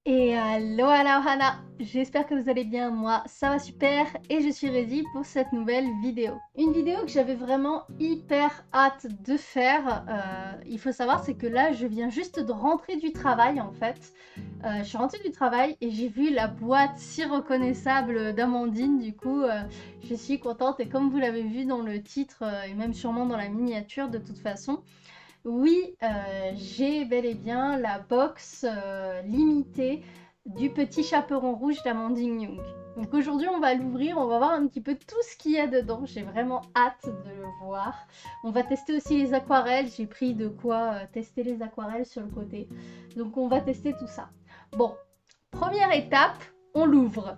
Et alors Hana, j'espère que vous allez bien, moi ça va super et je suis ready pour cette nouvelle vidéo. Une vidéo que j'avais vraiment hyper hâte de faire, il faut savoir c'est que là je viens juste de rentrer du travail en fait. Je suis rentrée du travail et j'ai vu la boîte si reconnaissable d'Amandine, du coup je suis contente et comme vous l'avez vu dans le titre et même sûrement dans la miniature de toute façon, oui, j'ai bel et bien la box limitée du Petit Chaperon Rouge d'Amandine Young. Donc aujourd'hui, on va l'ouvrir, on va voir un petit peu tout ce qu'il y a dedans. J'ai vraiment hâte de le voir. On va tester aussi les aquarelles. J'ai pris de quoi tester les aquarelles sur le côté. Donc on va tester tout ça. Bon, première étape, on l'ouvre.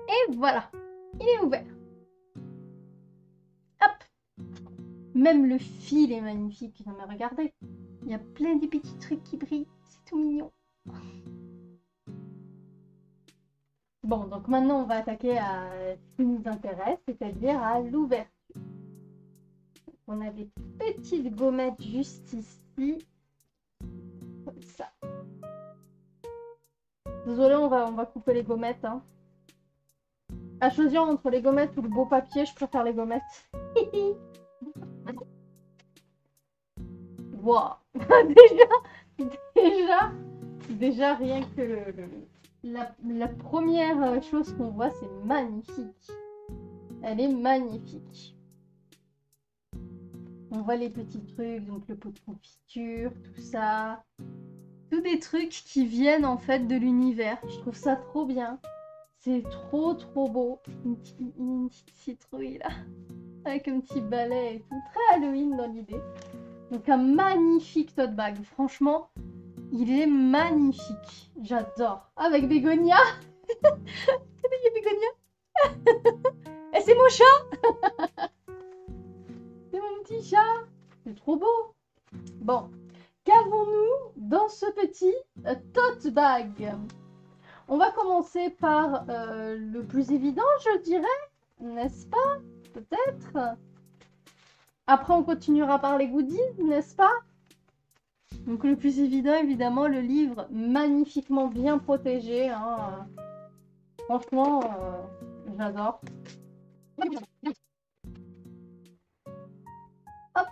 Et voilà, il est ouvert. Hop! Même le fil est magnifique. Non mais regardez, il y a plein de petits trucs qui brillent. C'est tout mignon. Bon, donc maintenant on va attaquer à ce qui nous intéresse, c'est-à-dire à l'ouverture. On a des petites gommettes juste ici. Comme ça. Désolée, on va couper les gommettes. Hein. À choisir entre les gommettes ou le beau papier, je préfère les gommettes. Wow. déjà rien que la première chose qu'on voit, c'est magnifique. Elle est magnifique. On voit les petits trucs, donc le pot de confiture, tout ça. Tous des trucs qui viennent en fait de l'univers. Je trouve ça trop bien. C'est trop beau. Une petite citrouille là. Avec un petit balai et tout. Très Halloween dans l'idée. Donc un magnifique tote bag. Franchement, il est magnifique. J'adore. Avec Bégonia. Regardez, Bégonia. Et c'est mon chat. C'est mon petit chat. C'est trop beau. Bon. Qu'avons-nous dans ce petit tote bag? On va commencer par le plus évident, je dirais, n'est-ce pas? Peut-être. Après, on continuera par les goodies, n'est-ce pas? Donc le plus évident, évidemment, le livre magnifiquement bien protégé. Hein. Franchement, j'adore. Hop.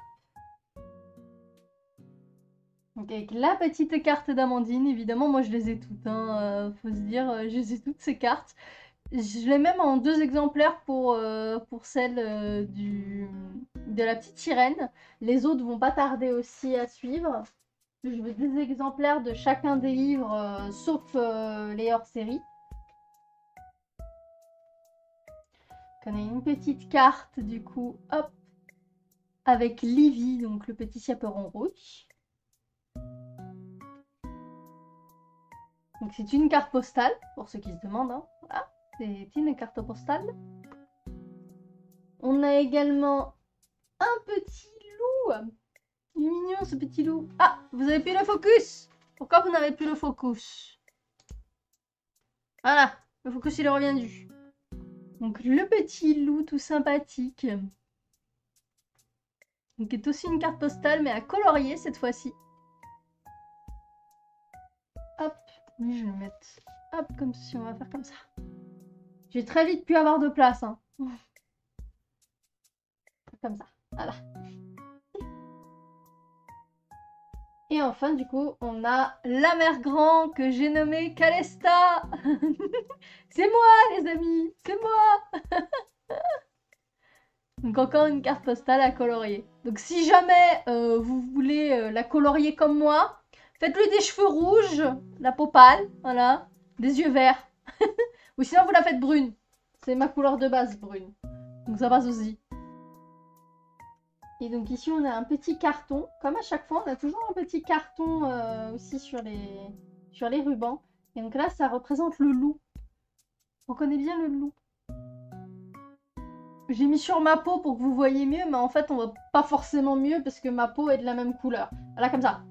Donc avec la petite carte d'Amandine, évidemment, moi je les ai toutes. Hein. Faut se dire, je les ai toutes ces cartes. Je l'ai même en 2 exemplaires pour celle de la petite sirène. Les autres vont pas tarder aussi à suivre. Je veux 2 exemplaires de chacun des livres, sauf les hors-série. On a une petite carte du coup, hop, avec Livy, donc le petit chaperon rouge. Donc c'est une carte postale, pour ceux qui se demandent. Hein. Voilà, c'est une carte postale. On a également un petit loup. Il est mignon ce petit loup. Ah, vous avez plus le focus. Pourquoi vous n'avez plus le focus? Voilà, le focus il est reviendu. Donc le petit loup tout sympathique. Donc est aussi une carte postale mais à colorier cette fois-ci. Hop, lui je vais le mettre hop comme si on va faire comme ça. J'ai très vite pu avoir de place. Hein. Comme ça, voilà. Et enfin, du coup, on a la mère grand que j'ai nommée Calesta. C'est moi, les amis, c'est moi. Donc encore une carte postale à colorier. Donc si jamais vous voulez la colorier comme moi, faites-lui des cheveux rouges, la peau pâle, voilà, des yeux verts. Ou sinon vous la faites brune. C'est ma couleur de base, brune. Donc ça passe aussi. Et donc ici on a un petit carton, comme à chaque fois on a toujours un petit carton aussi sur les rubans. Et donc là ça représente le loup. On connaît bien le loup. J'ai mis sur ma peau pour que vous voyez mieux, mais en fait on voit pas forcément mieux parce que ma peau est de la même couleur. Voilà comme ça.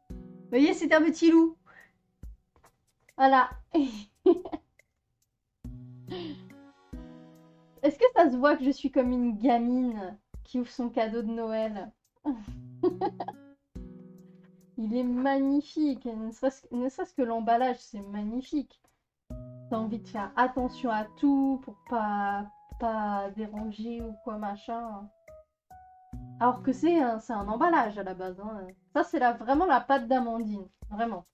Vous voyez c'est un petit loup. Voilà. Est-ce que ça se voit que je suis comme une gamine qui ouvre son cadeau de Noël? Il est magnifique. Ne serait-ce que l'emballage, c'est magnifique. T'as envie de faire attention à tout pour pas déranger ou quoi machin. Alors que c'est un emballage à la base. Hein. Ça, c'est vraiment la pâte d'Amandine. Vraiment.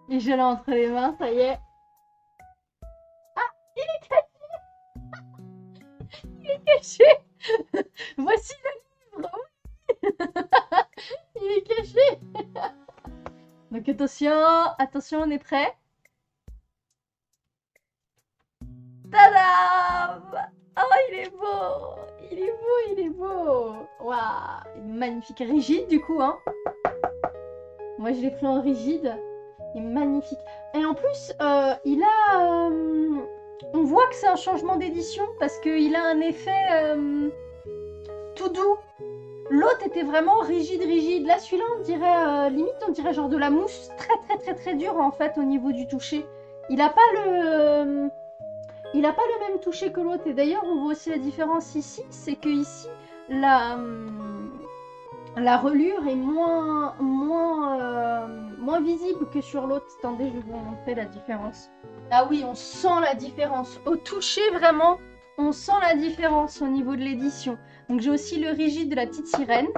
Et je l'ai entre les mains, ça y est. Il est caché. Voici le livre. Il est caché. Donc attention, on est prêt. Tadam! Oh, il est beau! Il est beau, il est beau! Waouh! Magnifique, rigide du coup, hein? Moi, je l'ai fait en rigide. Il est magnifique. Et en plus, il a... on voit que c'est un changement d'édition parce qu'il a un effet tout doux. L'autre était vraiment rigide, rigide. Là, celui-là, on dirait, limite, on dirait genre de la mousse très dure en fait au niveau du toucher. Il a pas le... il n'a pas le même toucher que l'autre. Et d'ailleurs, on voit aussi la différence ici. C'est que ici, la relure est moins visible que sur l'autre. Attendez, je vais vous montrer la différence. Ah oui, on sent la différence. Au toucher, vraiment, on sent la différence au niveau de l'édition. Donc j'ai aussi le rigide de la petite sirène.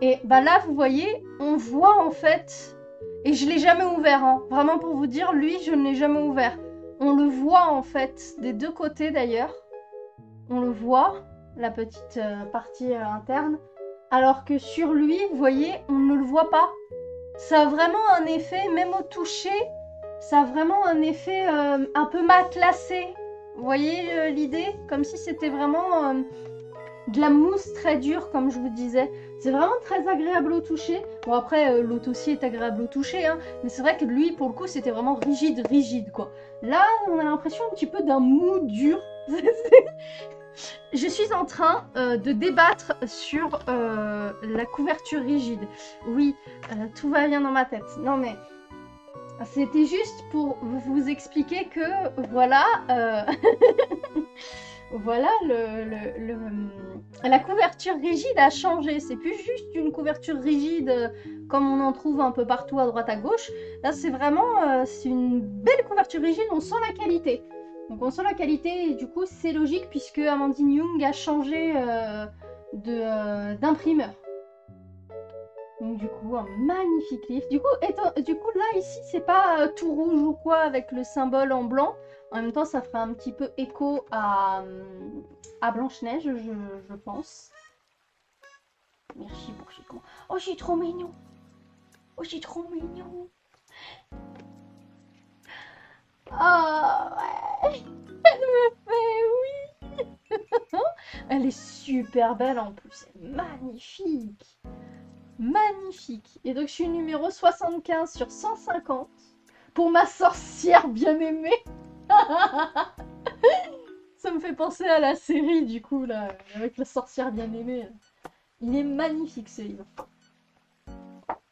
Et bah là, vous voyez, on voit en fait... Et je ne l'ai jamais ouvert. Hein. Vraiment pour vous dire, lui, je ne l'ai jamais ouvert. On le voit en fait, des deux côtés d'ailleurs. On le voit, la petite partie interne. Alors que sur lui, vous voyez, on ne le voit pas. Ça a vraiment un effet, même au toucher, ça a vraiment un effet un peu matelassé. Vous voyez l'idée? Comme si c'était vraiment de la mousse très dure, comme je vous disais. C'est vraiment très agréable au toucher. Bon, après, l'autre aussi est agréable au toucher, hein, mais c'est vrai que lui, pour le coup, c'était vraiment rigide, quoi. Là, on a l'impression un petit peu d'un mou dur. Je suis en train de débattre sur la couverture rigide. Oui, tout va bien dans ma tête. Non, mais c'était juste pour vous expliquer que, voilà... Voilà, la couverture rigide a changé. C'est plus juste une couverture rigide comme on en trouve un peu partout à droite à gauche. Là, c'est vraiment c'est une belle couverture rigide. On sent la qualité. Donc, on sent la qualité et du coup, c'est logique puisque Amandine Young a changé d'imprimeur. Donc, du coup, un magnifique livre. Du coup, là, ici, c'est pas tout rouge ou quoi avec le symbole en blanc. En même temps, ça ferait un petit peu écho à Blanche-Neige, je pense. Merci pour ce con. Oh, c'est trop mignon. Oh, c'est trop mignon. Oh, ouais. Elle me fait oui. Elle est super belle en plus. Elle est magnifique. Magnifique. Et donc, je suis numéro 75 sur 150 pour ma sorcière bien-aimée. Ça me fait penser à la série, du coup, là, avec la sorcière bien-aimée. Il est magnifique, ce livre.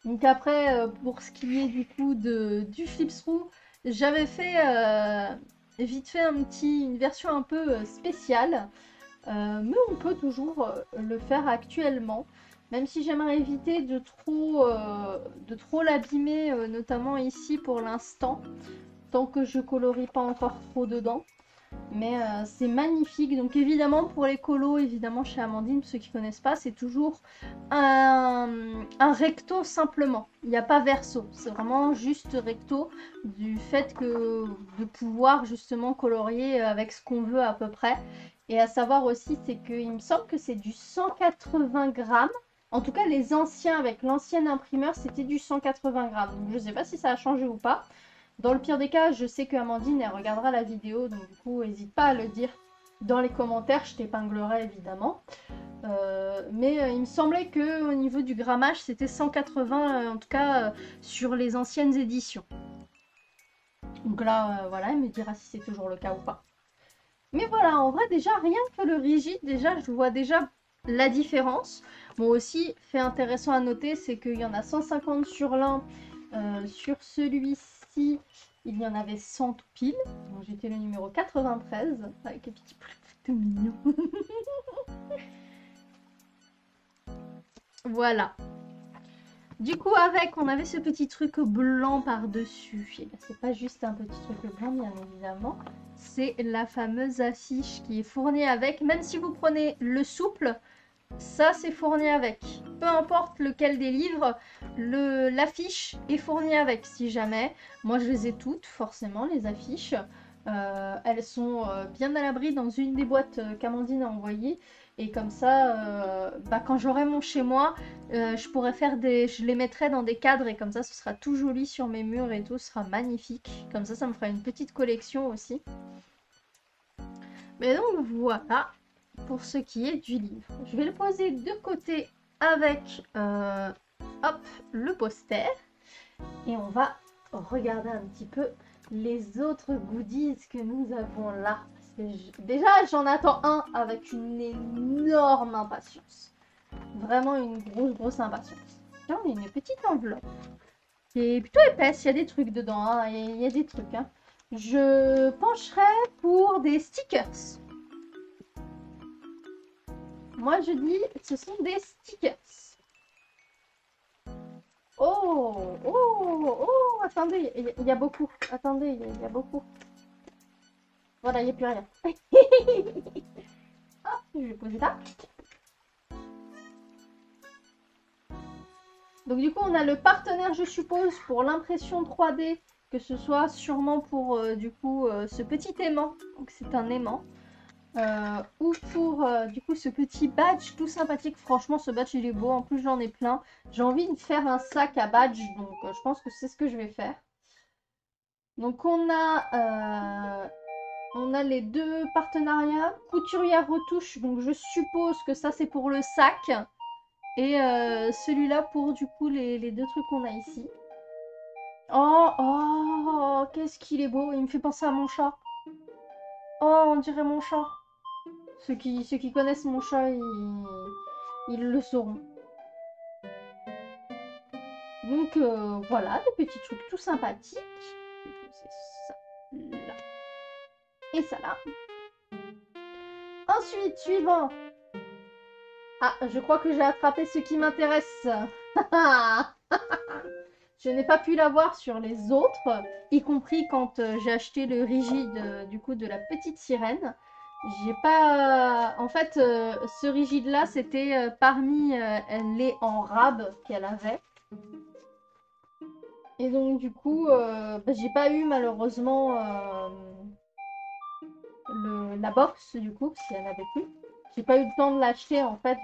Donc après, pour ce qui est, du coup, du flip-through, j'avais fait, vite fait, une version un peu spéciale. Mais on peut toujours le faire actuellement. Même si j'aimerais éviter de trop l'abîmer, notamment ici pour l'instant. Tant que je colorie pas encore trop dedans. Mais c'est magnifique. Donc évidemment pour les colos, évidemment chez Amandine, pour ceux qui ne connaissent pas, c'est toujours un recto simplement. Il n'y a pas verso. C'est vraiment juste recto du fait que de pouvoir justement colorier avec ce qu'on veut à peu près. Et à savoir aussi, c'est qu'il me semble que c'est du 180 grammes. En tout cas, les anciens avec l'ancienne imprimeur, c'était du 180 grammes. Donc je ne sais pas si ça a changé ou pas. Dans le pire des cas, je sais que Amandine, elle regardera la vidéo, donc du coup, n'hésite pas à le dire dans les commentaires, je t'épinglerai évidemment. Mais il me semblait que au niveau du grammage, c'était 180, en tout cas sur les anciennes éditions. Donc là, voilà, elle me dira si c'est toujours le cas ou pas. Mais voilà, en vrai, déjà, rien que le rigide, déjà, je vois déjà la différence. Bon, aussi, fait intéressant à noter, c'est qu'il y en a 150 sur l'un, sur celui-ci, il y en avait 100 tout pile. Donc j'étais le numéro 93, avec les petits tout mignons. Voilà. Du coup, avec, on avait ce petit truc blanc par-dessus. Et ben, c'est pas juste un petit truc blanc, bien évidemment. C'est la fameuse affiche qui est fournie avec. Même si vous prenez le souple, ça c'est fourni avec. Peu importe lequel des livres, l'affiche est fournie avec, si jamais. Moi, je les ai toutes, forcément, les affiches. Elles sont bien à l'abri dans une des boîtes qu'Amandine a envoyées. Et comme ça, bah, quand j'aurai mon chez moi, je pourrais faire je les mettrai dans des cadres et comme ça, ce sera tout joli sur mes murs et tout, ce sera magnifique. Comme ça me fera une petite collection aussi. Mais donc voilà pour ce qui est du livre. Je vais le poser de côté avec hop, le poster et on va regarder un petit peu les autres goodies que nous avons là. Parce que déjà, j'en attends un avec une énorme impatience. Vraiment une grosse impatience. Là, on a une petite enveloppe qui est plutôt épaisse. Il y a des trucs dedans. Hein. Il y a des trucs. Hein. Je pencherai pour des stickers. Moi, je dis, ce sont des stickers. Oh, oh, oh, attendez, il y a beaucoup. Attendez, il y a beaucoup. Voilà, il n'y a plus rien. Hop, je vais poser là. Donc du coup, on a le partenaire, je suppose, pour l'impression 3D, que ce soit sûrement pour, du coup, ce petit aimant. Donc c'est un aimant. Ou pour du coup ce petit badge tout sympathique. Franchement, ce badge il est beau. En plus, j'en ai plein. J'ai envie de faire un sac à badge, donc je pense que c'est ce que je vais faire. Donc on a les deux partenariats. Couturière retouche, donc je suppose que ça c'est pour le sac. Et celui-là pour du coup les deux trucs qu'on a ici. Oh, oh, qu'est-ce qu'il est beau. Il me fait penser à mon chat. Oh, on dirait mon chat. Ceux qui connaissent mon chat, ils le sauront. Donc voilà, des petits trucs tout sympathiques. C'est ça là. Et ça là. Ensuite, suivant. Ah, je crois que j'ai attrapé ce qui m'intéresse. Je n'ai pas pu l'avoir sur les autres, y compris quand j'ai acheté le rigide du coup de la petite sirène. J'ai pas. En fait, ce rigide là, c'était parmi les en rab qu'elle avait. Et donc, du coup, bah, j'ai pas eu malheureusement la box, du coup, parce qu'il n'y en avait plus. J'ai pas eu le temps de l'acheter, en fait,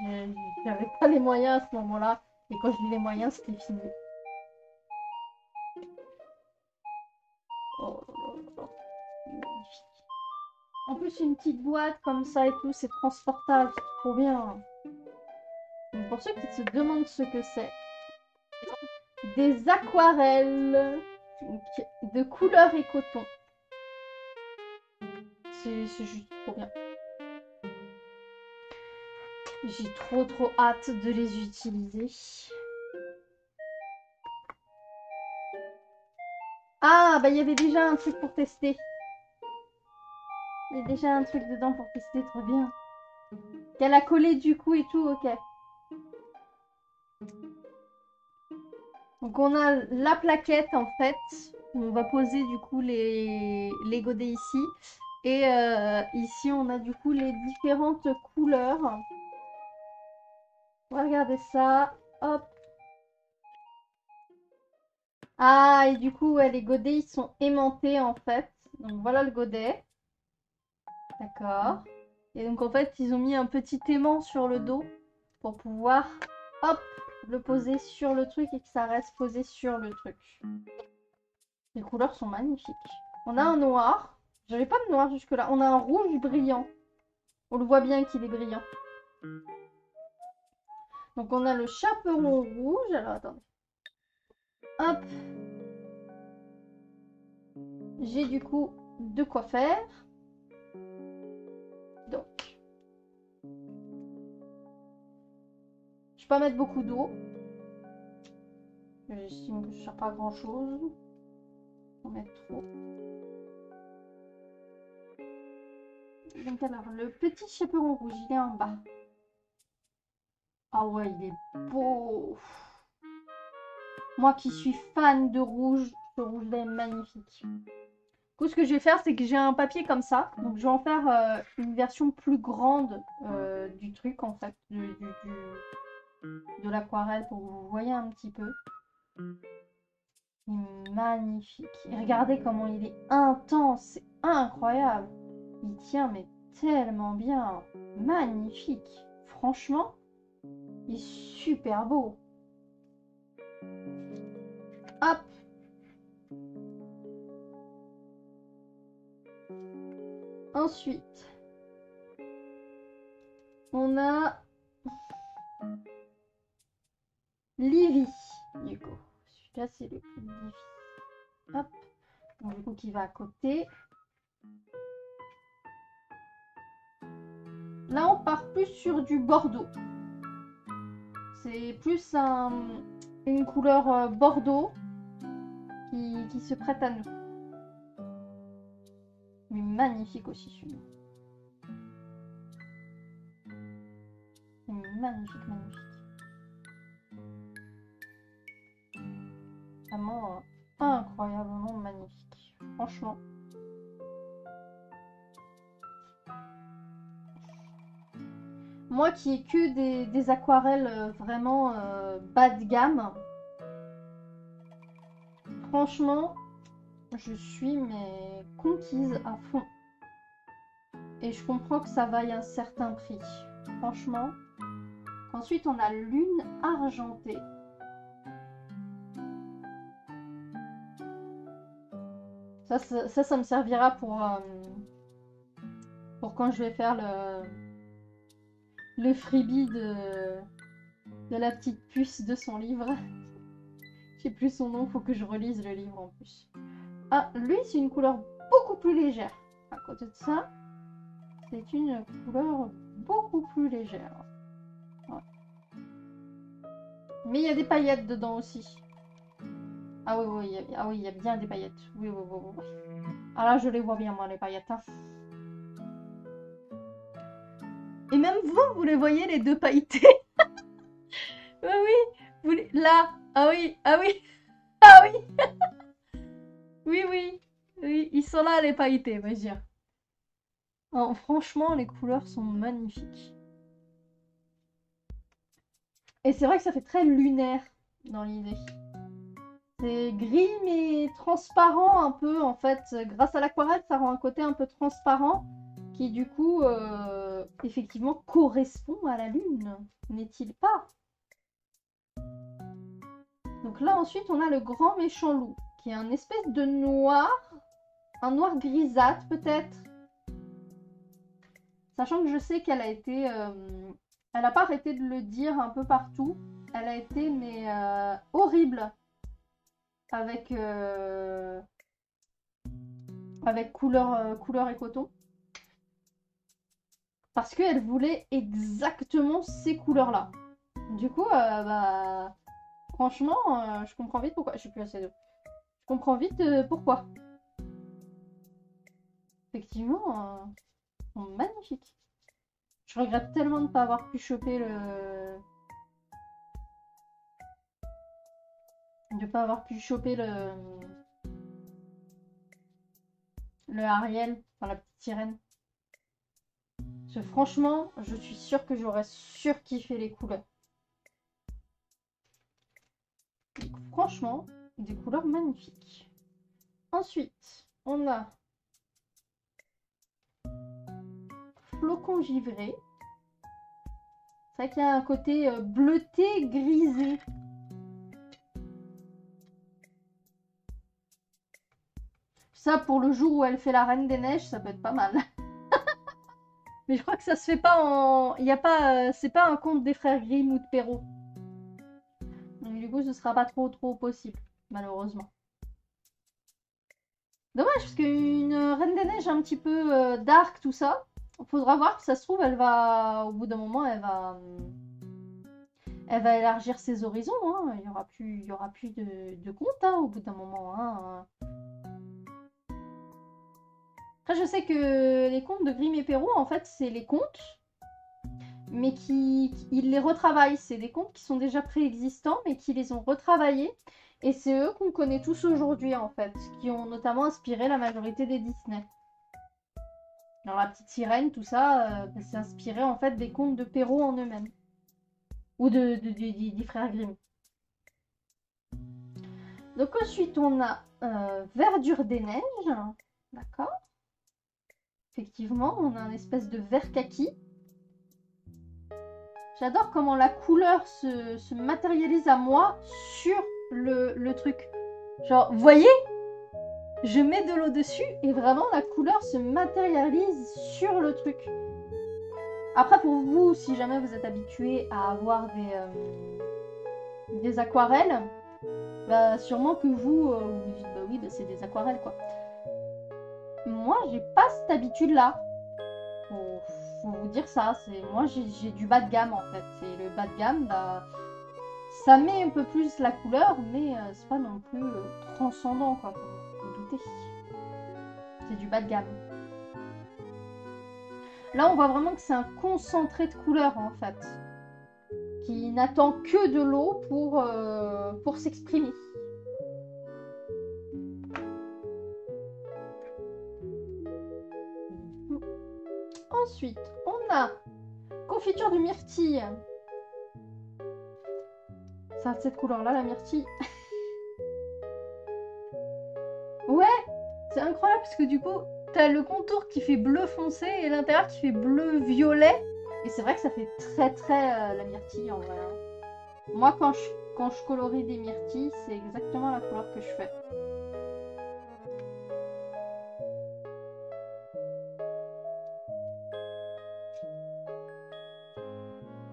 j'avais pas les moyens à ce moment-là. Et quand j'ai eu les moyens, c'était fini. Oh là là, magnifique. En plus, une petite boîte comme ça et tout, c'est transportable, c'est trop bien. Donc, pour ceux qui se demandent ce que c'est, des aquarelles de couleur et coton. C'est juste trop bien. J'ai trop hâte de les utiliser. Ah, bah il y avait déjà un truc pour tester. Il y a déjà un truc dedans pour tester, trop bien. Qu'elle a collé du coup et tout, ok. Donc on a la plaquette en fait. On va poser du coup les godets ici. Et ici on a du coup les différentes couleurs. On va regarder ça. Hop. Ah, et du coup, ouais, les godets, ils sont aimantés en fait. Donc voilà le godet. D'accord. Et donc en fait, ils ont mis un petit aimant sur le dos pour pouvoir, hop, le poser sur le truc et que ça reste posé sur le truc. Les couleurs sont magnifiques. On a un noir. J'avais pas de noir jusque-là. On a un rouge brillant. On le voit bien qu'il est brillant. Donc on a le chaperon rouge. Alors attendez. Hop. J'ai du coup de quoi faire. Donc. Je vais pas mettre beaucoup d'eau. J'estime que je ne sers pas à grand chose. On va mettre trop. Donc alors, le petit chaperon rouge, il est en bas. Ah ouais, il est beau. Moi qui suis fan de rouge, ce rouge-là est magnifique. Du coup, ce que je vais faire, c'est que j'ai un papier comme ça. Donc, je vais en faire une version plus grande du truc, en fait, de l'aquarelle, pour que vous voyez un petit peu. Il est magnifique. Et regardez comment il est intense. C'est incroyable. Il tient, mais tellement bien. Magnifique. Franchement, il est super beau. Hop. Ensuite, on a Livy, du coup. Celui-là, c'est le plus Livy. Hop. Donc, du coup, qui va à côté. Là, on part plus sur du bordeaux. C'est plus une couleur bordeaux qui se prête à nous. Mais magnifique aussi, celui-là. Magnifique, magnifique. Vraiment incroyablement magnifique. Franchement. Moi qui ai que des aquarelles vraiment bas de gamme, franchement, je suis mais conquise à fond. Et je comprends que ça vaille un certain prix. Franchement. Ensuite, on a Lune argentée. Ça me servira pour quand je vais faire le freebie de la petite puce de son livre. Je sais plus son nom, faut que je relise le livre en plus. Ah, lui, c'est une couleur beaucoup plus légère. À côté de ça, c'est une couleur beaucoup plus légère. Ouais. Mais il y a des paillettes dedans aussi. Ah oui, il y a bien des paillettes. Oui. Ah là, je les vois bien, moi, les paillettes. Hein. Et même vous les voyez, les deux pailletés. Oui, là. Ah oui. Ah oui. Oui, ils sont là, les pailletés, on va dire. Oh, franchement, les couleurs sont magnifiques. Et c'est vrai que ça fait très lunaire dans l'idée. C'est gris mais transparent un peu en fait. Grâce à l'aquarelle, ça rend un côté un peu transparent qui du coup effectivement correspond à la lune, n'est-il pas? Donc là ensuite on a le grand méchant loup qui est un espèce de noir, un noir grisâtre peut-être. Sachant que je sais qu'elle a été... elle n'a pas arrêté de le dire un peu partout. Elle a été mais horrible avec couleur et coton. Parce qu'elle voulait exactement ces couleurs-là. Du coup, bah, franchement, je comprends vite pourquoi. Je suis plus assez d'eau. Je comprends vite pourquoi. Effectivement, magnifique. Je regrette tellement de ne pas avoir pu choper le Ariel, enfin la petite sirène. Parce que franchement, je suis sûre que j'aurais surkiffé les couleurs. Donc, franchement, des couleurs magnifiques. Ensuite, on a Flocon givré. C'est vrai qu'il y a un côté bleuté, grisé. Ça, pour le jour où elle fait la Reine des Neiges, ça peut être pas mal. Mais je crois que ça se fait pas en... Il y a pas... c'est pas un conte des frères Grimm ou de Perrault. Donc du coup, ce sera pas trop possible, malheureusement. Dommage, parce qu'une Reine des Neiges un petit peu dark, tout ça, faudra voir, ça se trouve, elle va... Au bout d'un moment, elle va élargir ses horizons. Hein. Il y aura plus de contes hein, au bout d'un moment. Hein. Après, je sais que les contes de Grimm et Perrault, en fait, c'est les contes. mais ils les retravaillent. C'est des contes qui sont déjà préexistants, mais qui les ont retravaillés. Et c'est eux qu'on connaît tous aujourd'hui, en fait, qui ont notamment inspiré la majorité des Disney. Alors la petite sirène, tout ça, c'est inspiré en fait des contes de Perrault en eux-mêmes. Ou des frères Grimm. Donc ensuite on a Verdure des neiges. D'accord. Effectivement, on a une espèce de vert kaki. J'adore comment la couleur se matérialise à moi sur le truc. Genre, vous voyez? Je mets de l'eau dessus et vraiment la couleur se matérialise sur le truc. Après, pour vous, si jamais vous êtes habitué à avoir des aquarelles, bah sûrement que vous vous dites bah oui, bah, c'est des aquarelles quoi. Moi, j'ai pas cette habitude-là. Faut vous dire ça. Moi, j'ai du bas de gamme en fait. Et le bas de gamme, bah, ça met un peu plus la couleur, mais c'est pas non plus transcendant quoi. Vous doutez. C'est du bas de gamme. Là, on voit vraiment que c'est un concentré de couleurs en fait, qui n'attend que de l'eau pour s'exprimer. Ensuite, on a confiture de myrtille. Ça a cette couleur-là, la myrtille. Ouais, c'est incroyable parce que du coup, t'as le contour qui fait bleu foncé et l'intérieur qui fait bleu violet. Et c'est vrai que ça fait très très la myrtille en vrai. Moi, quand je colorie des myrtilles, c'est exactement la couleur que je fais.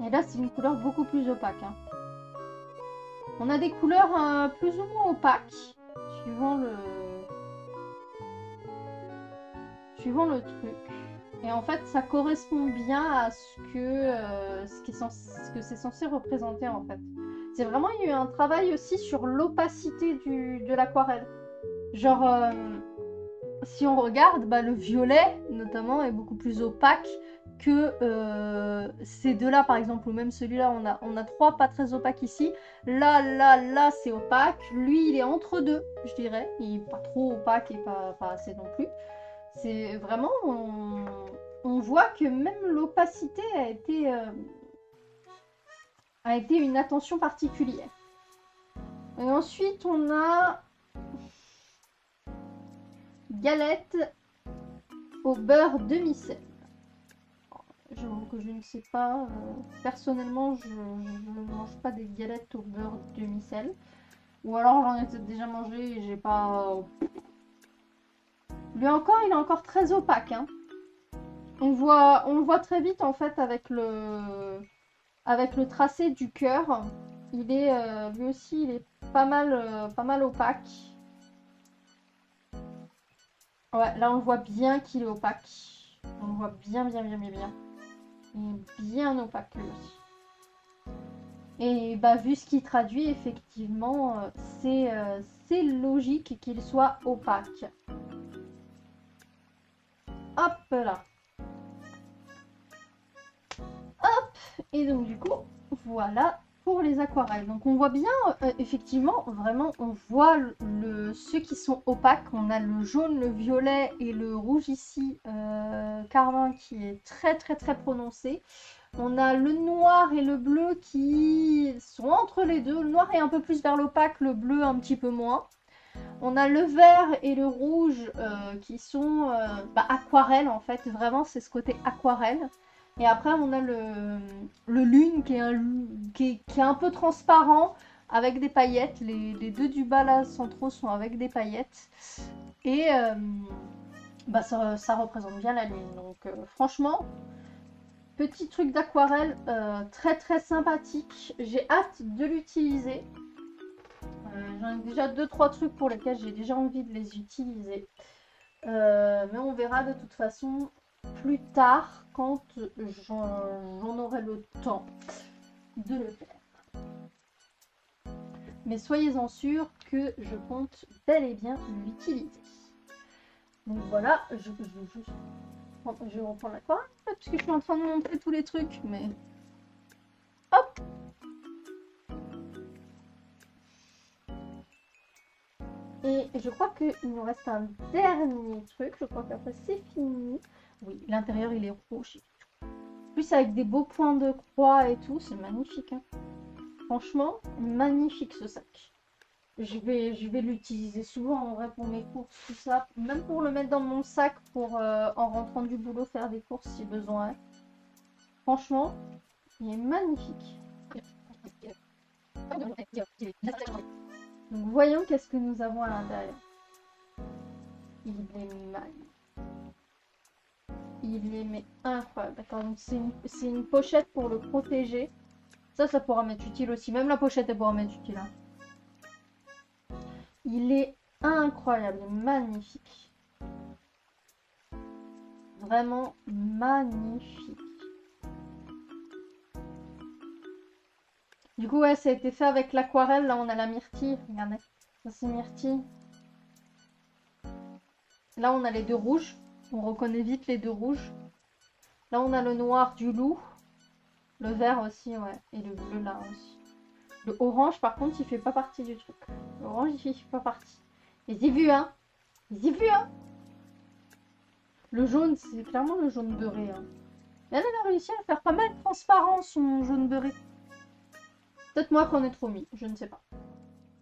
Et là, c'est une couleur beaucoup plus opaque. Hein. On a des couleurs plus ou moins opaques, suivant le truc. Et en fait, ça correspond bien à ce que c'est censé représenter en fait. C'est vraiment, il y a eu un travail aussi sur l'opacité de l'aquarelle. Genre, si on regarde, bah, le violet notamment est beaucoup plus opaque que ces deux-là par exemple, ou même celui-là, on a trois pas très opaques ici. Là, c'est opaque. Lui, il est entre deux, je dirais. Il est pas trop opaque et pas assez non plus. C'est vraiment, on voit que même l'opacité a été une attention particulière. Et ensuite, on a galette au beurre demi-sel. J'avoue que je ne sais pas. Personnellement, je ne mange pas des galettes au beurre demi-sel. Ou alors j'en ai peut-être déjà mangé et j'ai pas... Lui encore, il est encore très opaque. Hein. On le voit très vite en fait avec le tracé du cœur. Il est lui aussi, il est pas mal opaque. Ouais, là on voit bien qu'il est opaque. On le voit bien. Il est bien opaque lui aussi. Et bah vu ce qu'il traduit, effectivement, c'est logique qu'il soit opaque. Hop là. Hop. Et donc du coup, voilà pour les aquarelles. Donc on voit bien, effectivement, vraiment, on voit ceux qui sont opaques. On a le jaune, le violet et le rouge ici, carmin, qui est très prononcé. On a le noir et le bleu qui sont entre les deux. Le noir est un peu plus vers l'opaque, le bleu un petit peu moins. On a le vert et le rouge qui sont aquarelles en fait. Vraiment, c'est ce côté aquarelle. Et après, on a le lune qui est un peu transparent avec des paillettes. Les deux du bas là centraux sont avec des paillettes. Et ça représente bien la lune. Donc franchement, petit truc d'aquarelle très sympathique. J'ai hâte de l'utiliser. J'en ai déjà 2-3 trucs pour lesquels j'ai déjà envie de les utiliser. Mais on verra de toute façon plus tard quand j'en aurai le temps de le faire. Mais soyez-en sûrs que je compte bel et bien l'utiliser. Donc voilà, je veux juste Je vais reprendre l'aquarelle, parce que je suis en train de montrer tous les trucs, mais... Hop! Et je crois qu'il nous reste un dernier truc. Je crois qu'après c'est fini. Oui, l'intérieur il est rouge. Plus avec des beaux points de croix et tout, c'est magnifique. Hein. Franchement, magnifique ce sac. Je vais l'utiliser souvent en vrai pour mes courses, tout ça. Même pour le mettre dans mon sac pour en rentrant du boulot faire des courses si besoin. Franchement, il est magnifique. Donc voyons qu'est-ce que nous avons à l'intérieur. Il est magnifique. Il est mais incroyable. D'accord, donc c'est une pochette pour le protéger. Ça pourra m'être utile aussi. Même la pochette, elle pourra m'être utile. Hein. Il est incroyable, magnifique. Vraiment magnifique. Du coup, ouais, ça a été fait avec l'aquarelle. Là, on a la myrtille. Regardez. Ça, c'est myrtille. Là, on a les deux rouges. On reconnaît vite les deux rouges. Là, on a le noir du loup. Le vert aussi, ouais. Et le bleu, là aussi. Le orange, par contre, il fait pas partie du truc. L'orange, il fait pas partie. Et j'ai vu, hein. J'ai vu, hein. Le jaune, c'est clairement le jaune beurré. Hein. Elle a réussi à faire pas mal transparent, son jaune beurré. Peut-être moi qu'on est trop mis, je ne sais pas.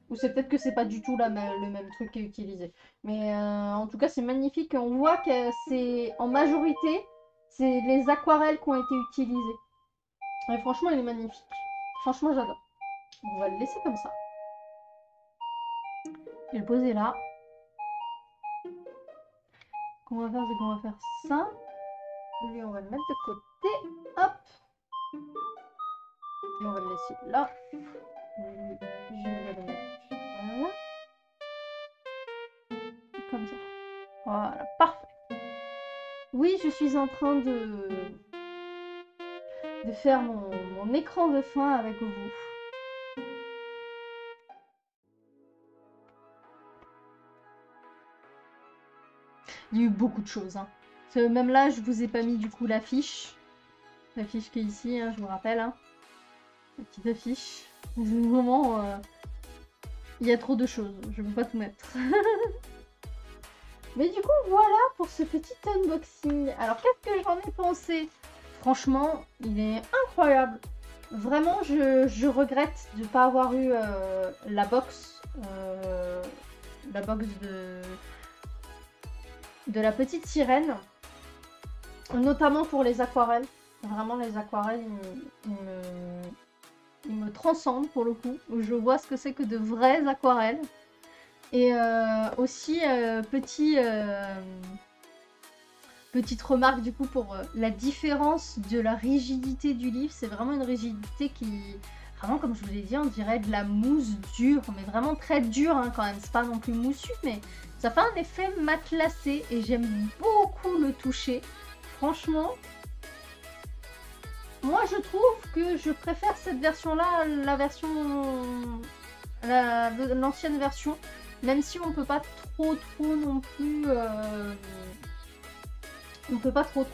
Ou c'est peut-être que c'est pas du tout le même truc qui est utilisé. Mais en tout cas, c'est magnifique. On voit que c'est en majorité, c'est les aquarelles qui ont été utilisées. Et franchement, il est magnifique. Franchement, j'adore. On va le laisser comme ça. Je vais le poser là. Ce qu'on va faire, c'est qu'on va faire ça. Lui, on va le mettre de côté. Hop. Et on va le laisser là. Je vais le mettre là. Comme ça. Voilà, parfait. Oui, je suis en train de faire mon écran de fin avec vous. Il y a eu beaucoup de choses. Hein. Même là, je vous ai pas mis du coup l'affiche. L'affiche qui est ici, hein, je vous rappelle. Hein. La petite affiche. Vraiment, il y a trop de choses. Je ne peux pas tout mettre. Mais du coup, voilà pour ce petit unboxing. Alors, qu'est-ce que j'en ai pensé? Franchement, il est incroyable. Vraiment, je regrette de ne pas avoir eu la box de la petite sirène. Notamment pour les aquarelles. Vraiment, les aquarelles, ils me transcendent pour le coup. Je vois ce que c'est que de vraies aquarelles. Et aussi, petite remarque du coup pour la différence de la rigidité du livre. C'est vraiment une rigidité qui, vraiment comme je vous l'ai dit, on dirait de la mousse dure, mais vraiment très dure hein, quand même. C'est pas non plus moussu, mais ça fait un effet matelassé et j'aime beaucoup le toucher. Franchement, moi je trouve que je préfère cette version-là, l'ancienne version. Même si on peut pas trop non plus on peut pas trop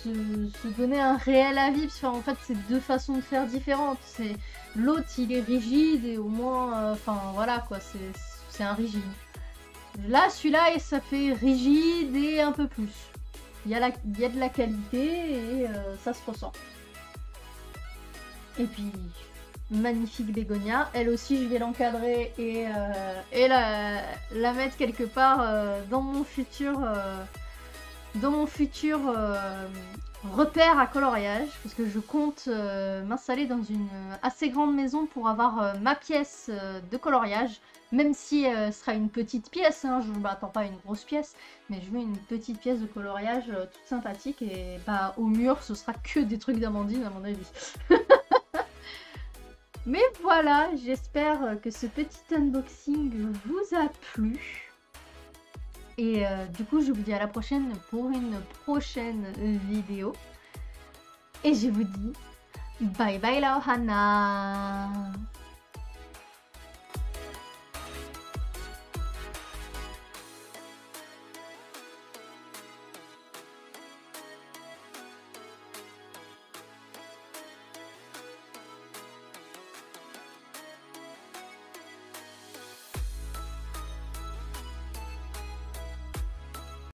se donner un réel avis parce qu'en fait c'est deux façons de faire différentes. C'est l'autre il est rigide et au moins enfin voilà quoi, c'est un rigide. Là celui-là et ça fait rigide et un peu plus. Il y a de la qualité et ça se ressent. Et puis magnifique bégonia, elle aussi je vais l'encadrer et la mettre quelque part dans mon futur repère à coloriage parce que je compte m'installer dans une assez grande maison pour avoir ma pièce de coloriage, même si ce sera une petite pièce, hein, je ne m'attends pas à une grosse pièce, mais je veux une petite pièce de coloriage toute sympathique et bah au mur ce sera que des trucs d'Amandine à mon avis. Mais voilà, j'espère que ce petit unboxing vous a plu. Et du coup, je vous dis à la prochaine pour une prochaine vidéo. Et je vous dis bye bye la Ohana.